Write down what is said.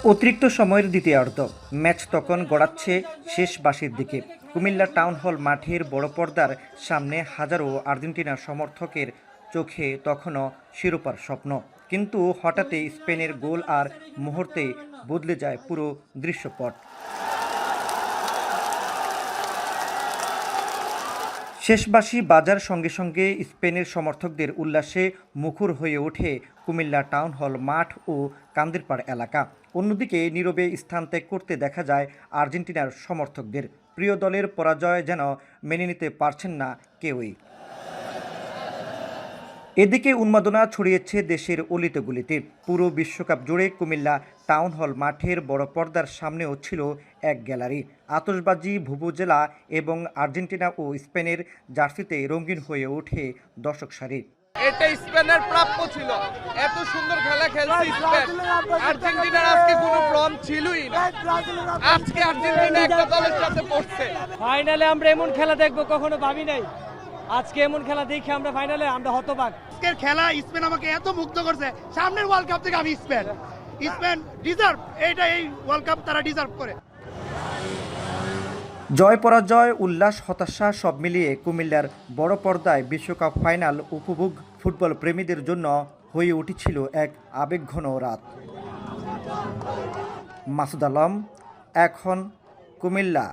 অতিরিক্ত সময়ের দ্বিতীয়ার্ধ ম্যাচ তখন গড়াচ্ছে শেষ বাঁশির দিকে। কুমিল্লা টাউন হল মাঠের বড় পর্দার সামনে হাজারো আর্জেন্টিনার সমর্থকের চোখে তখনও শিরোপার স্বপ্ন। কিন্তু হঠাৎই স্পেনের গোল আর মুহূর্তেই বদলে যায় পুরো দৃশ্যপট। শেষ বাঁশি বাজার সঙ্গে সঙ্গে স্পেনের সমর্থকদের উল্লাসে মুখর হয়ে ওঠে কুমিল্লা টাউন হল মাঠ ও কান্দিরপাড় এলাকা। অন্যদিকে নীরবে স্থান ত্যাগ করতে দেখা যায় আর্জেন্টিনার সমর্থকদের। প্রিয় দলের পরাজয় যেন মেনে নিতে পারছেন না কেউই। এদিকে উন্মাদনা ছড়িয়েছে দেশের অলিতে গলিতে। পুরো বিশ্বকাপ জুড়ে কুমিল্লা টাউন হল মাঠের বড় পর্দার সামনেও ছিল এক গ্যালারি। আতশবাজি, ভুভুজেলা এবং আর্জেন্টিনা ও স্পেনের জার্সিতে রঙিন হয়ে ওঠে দর্শক সারি। এটা স্পেনের প্রাপ্য ছিল। এত সুন্দর খেলা খেলছে স্পেন। আর্জেন্টিনার আজকে কোনো ফর্ম ছিলই না। আজকে আর্জেন্টিনা একটা দলের সাথে পড়ছে। ফাইনালে আমরা এমন খেলা দেখবো কখনো ভাবি নাই। আজকে এমন খেলা দেখে আমরা ফাইনালে আমরা হতবাক। আজকের খেলা স্পেন আমাকে এত মুগ্ধ করছে। সামনের ওয়ার্ল্ড কাপ থেকে আমি স্পেন ডিজার্ভ, এই ওয়ার্ল্ড কাপ তারা ডিজার্ভ করে। জয় পরাজয়, উল্লাস হতাশা সব মিলিয়ে কুমিল্লার বড় পর্দায় বিশ্বকাপ ফাইনাল উপভোগ ফুটবল প্রেমীদের জন্য হয়ে উঠেছিল এক আবেগঘন রাত। মাসুদ আলম, এখন কুমিল্লা।